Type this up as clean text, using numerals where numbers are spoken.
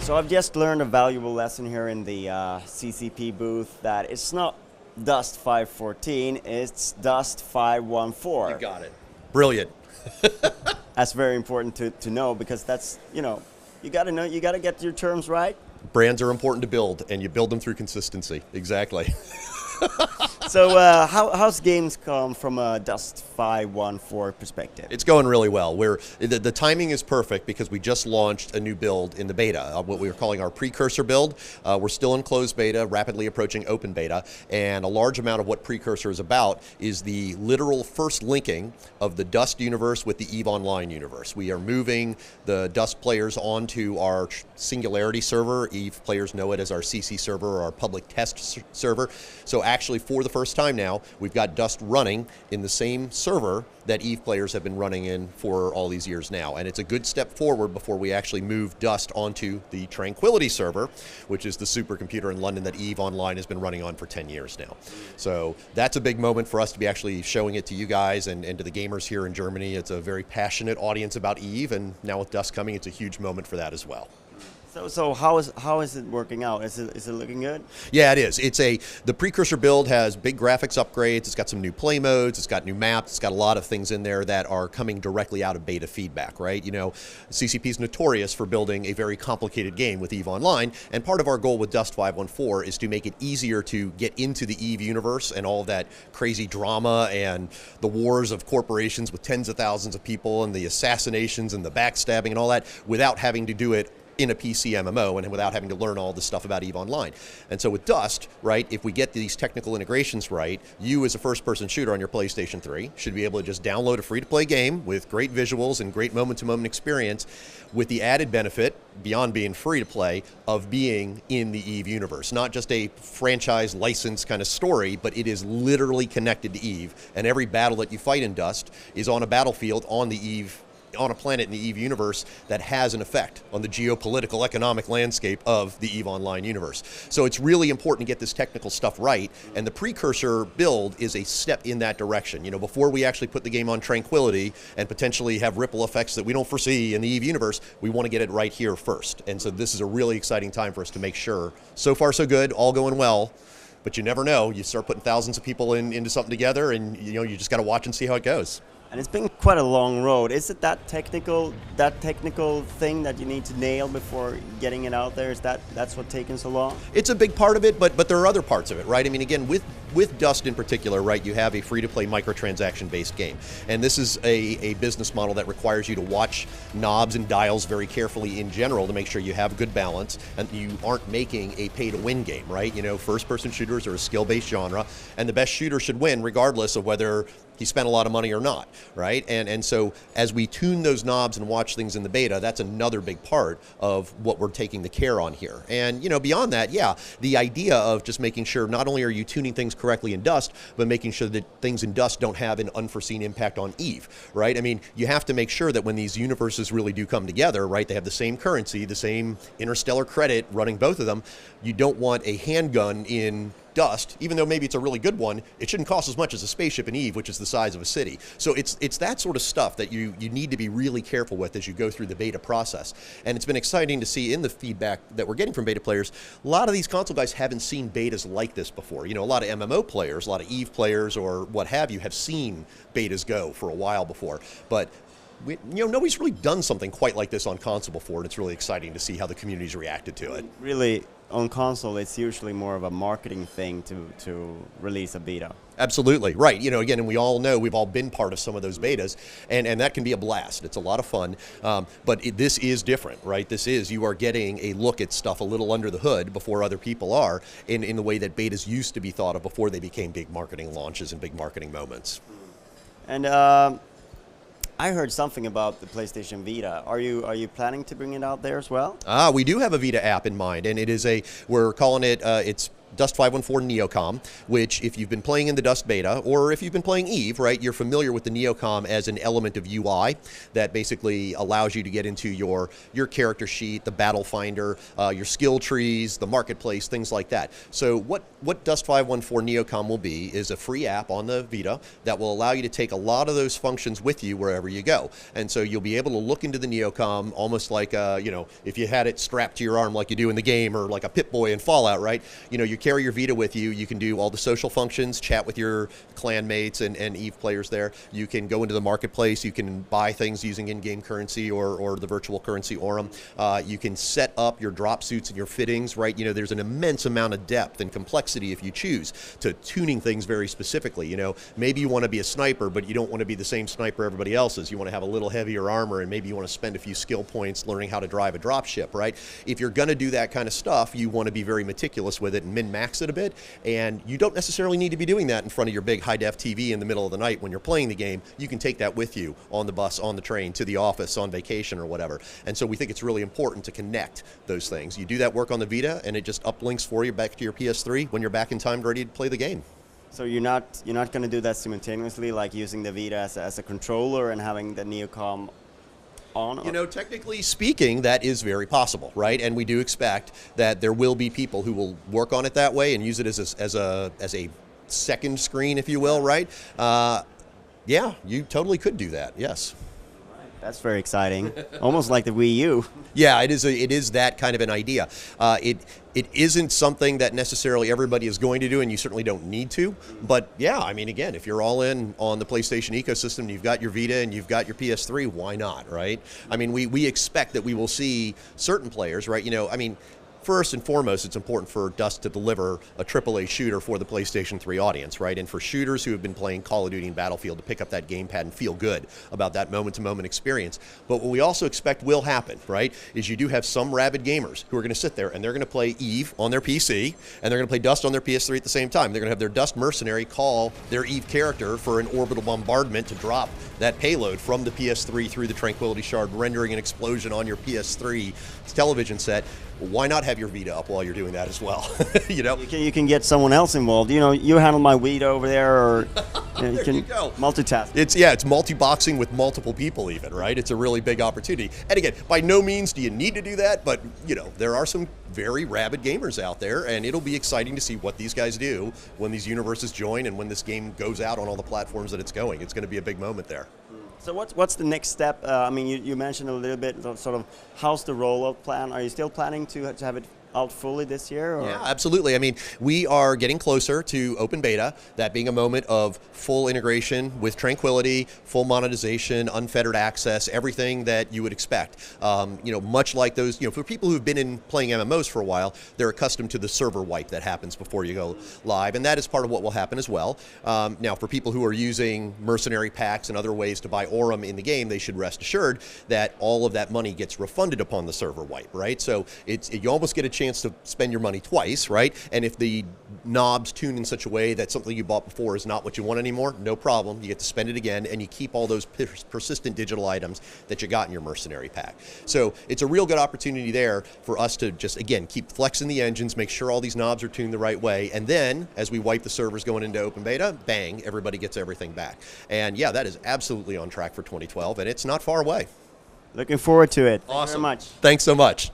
So I've just learned a valuable lesson here in the CCP booth that it's not Dust 514, it's Dust 514. You got it. Brilliant. That's very important to know because that's, you gotta know, you gotta get your terms right. Brands are important to build, and you build them through consistency. Exactly. So how's games come from a Dust 514 perspective? It's going really well. The timing is perfect because we just launched a new build in the beta, what we were calling our precursor build. We're still in closed beta, rapidly approaching open beta, and a large amount of what precursor is about is the literal first linking of the Dust universe with the EVE Online universe. We are moving the Dust players onto our Singularity server. EVE players know it as our CC server or our public test server. So actually, for the first time now, we've got Dust running in the same server that EVE players have been running in for all these years now. And it's a good step forward before we actually move Dust onto the Tranquility server, which is the supercomputer in London that EVE Online has been running on for 10 years now. So that's a big moment for us to be actually showing it to you guys and to the gamers here in Germany. It's a very passionate audience about EVE, and now with Dust coming, it's a huge moment for that as well. So how is it working out? Is it looking good? Yeah, it is. The precursor build has big graphics upgrades. It's got some new play modes. It's got new maps. It's got a lot of things in there that are coming directly out of beta feedback, right? CCP is notorious for building a very complicated game with EVE Online, and part of our goal with Dust 514 is to make it easier to get into the EVE universe and all of that crazy drama and the wars of corporations with tens of thousands of people and the assassinations and the backstabbing and all that without having to do it in a PC MMO and without having to learn all this stuff about EVE Online. And so with Dust, right, if we get these technical integrations right, you as a first-person shooter on your PlayStation 3 should be able to just download a free-to-play game with great visuals and great moment-to-moment experience with the added benefit, beyond being free-to-play, of being in the EVE universe. Not just a franchise license kind of story, but it is literally connected to EVE. And every battle that you fight in Dust is on a battlefield on the EVE on a planet in the EVE universe that has an effect on the geopolitical economic landscape of the EVE Online universe. So it's really important to get this technical stuff right, and the precursor build is a step in that direction. Before we actually put the game on Tranquility and potentially have ripple effects that we don't foresee in the EVE universe, we want to get it right here first. And so this is a really exciting time for us to make sure. So far so good, all going well, but you never know. You start putting thousands of people into something together, and you just got to watch and see how it goes. And it's been quite a long road. Is it that technical thing that you need to nail before getting it out there? That's what's taking so long? It's a big part of it, but there are other parts of it, right? I mean, again, with Dust in particular, right, you have a free-to-play microtransaction-based game. And this is a business model that requires you to watch knobs and dials very carefully in general to make sure you have a good balance and you aren't making a pay-to-win game, right? First-person shooters are a skill-based genre, and the best shooter should win regardless of whether he spent a lot of money or not, right? And so as we tune those knobs and watch things in the beta, that's another big part of what we're taking the care on here. And beyond that, yeah, the idea of just making sure not only are you tuning things correctly in Dust, but making sure that things in Dust don't have an unforeseen impact on EVE, right? I mean, you have to make sure that when these universes really do come together, right, they have the same currency, the same interstellar credit running both of them. You don't want a handgun in Dust, even though maybe it's a really good one, it shouldn't cost as much as a spaceship in EVE, which is the size of a city. So it's that sort of stuff that you need to be really careful with as you go through the beta process. And it's been exciting to see in the feedback that we're getting from beta players, a lot of these console guys haven't seen betas like this before. A lot of MMO players, a lot of EVE players or what have you have seen betas go for a while before. But nobody's really done something quite like this on console before, and it's really exciting to see how the community's reacted to it. Really, on console, it's usually more of a marketing thing to release a beta. Absolutely, right. Again, and we all know, we've all been part of some of those betas, and that can be a blast. It's a lot of fun, but this is different, right? You are getting a look at stuff a little under the hood before other people are, in the way that betas used to be thought of before they became big marketing launches and big marketing moments. And I heard something about the PlayStation Vita. Are you planning to bring it out there as well? We do have a Vita app in mind, and we're calling it, it's Dust 514 Neocom, which if you've been playing in the Dust beta, or if you've been playing Eve, right, you're familiar with the Neocom as an element of UI that basically allows you to get into your character sheet, the battle finder, your skill trees, the marketplace, things like that. So what Dust 514 Neocom will be is a free app on the Vita that will allow you to take a lot of those functions with you wherever you go. And so you'll be able to look into the Neocom almost like, if you had it strapped to your arm like you do in the game, or like a Pip-Boy in Fallout, right? You carry your Vita with you. You can do all the social functions, chat with your clan mates and Eve players there. You can go into the marketplace. You can buy things using in-game currency or the virtual currency Aurum. You can set up your drop suits and your fittings, right? There's an immense amount of depth and complexity if you choose to tuning things very specifically. Maybe you want to be a sniper, but you don't want to be the same sniper everybody else is. You want to have a little heavier armor, and maybe you want to spend a few skill points learning how to drive a drop ship, right? If you're going to do that kind of stuff, you want to be very meticulous with it and min-max it a bit, and you don't necessarily need to be doing that in front of your big high-def TV in the middle of the night when you're playing the game. You can take that with you on the bus, on the train, to the office, on vacation, or whatever. And so we think it's really important to connect those things. You do that work on the Vita, and it just uplinks for you back to your PS3 when you're back in time ready to play the game. So you're not going to do that simultaneously, like using the Vita as a controller and having the Neocom on? Technically speaking, that is very possible, right? And we do expect that there will be people who will work on it that way and use it as a second screen, if you will, right? Yeah, you totally could do that, yes. That's very exciting. Almost like the Wii U. Yeah, it is that kind of an idea. It isn't something that necessarily everybody is going to do, and you certainly don't need to. But yeah, I mean, again, if you're all in on the PlayStation ecosystem, you've got your Vita and you've got your PS3, why not, right? I mean, we expect that we will see certain players, right? First and foremost, it's important for Dust to deliver a AAA shooter for the PlayStation 3 audience, right? And for shooters who have been playing Call of Duty and Battlefield to pick up that gamepad and feel good about that moment-to-moment experience. But what we also expect will happen, right, is you do have some rabid gamers who are going to sit there and they're going to play Eve on their PC and they're going to play Dust on their PS3 at the same time. They're going to have their Dust mercenary call their Eve character for an orbital bombardment to drop that payload from the PS3 through the Tranquility Shard, rendering an explosion on your PS3 television set. Why not have your Vita up while you're doing that as well? You can get someone else involved. You handle my Vita over there, or you can multitask. It's multi-boxing with multiple people even, right? It's a really big opportunity. And again, by no means do you need to do that, but there are some very rabid gamers out there, and it'll be exciting to see what these guys do when these universes join and when this game goes out on all the platforms that it's going. It's going to be a big moment there. So what's the next step? You mentioned a little bit sort of how's the rollout plan? Are you still planning to have it out fully this year? Or? Yeah, absolutely. I mean, we are getting closer to open beta, that being a moment of full integration with Tranquility, full monetization, unfettered access, everything that you would expect. Much like those, for people who've been playing MMOs for a while, they're accustomed to the server wipe that happens before you go live, and that is part of what will happen as well. Now, for people who are using mercenary packs and other ways to buy Aurum in the game, they should rest assured that all of that money gets refunded upon the server wipe, right? So you almost get a chance to spend your money twice, right? And if the knobs tune in such a way that something you bought before is not what you want anymore, no problem. You get to spend it again, and you keep all those persistent digital items that you got in your mercenary pack. So it's a real good opportunity there for us to just, again, keep flexing the engines, make sure all these knobs are tuned the right way, and then as we wipe the servers going into open beta, bang, everybody gets everything back. And yeah, that is absolutely on track for 2012, and it's not far away. Looking forward to it. Awesome. Thank you very much. Thanks so much.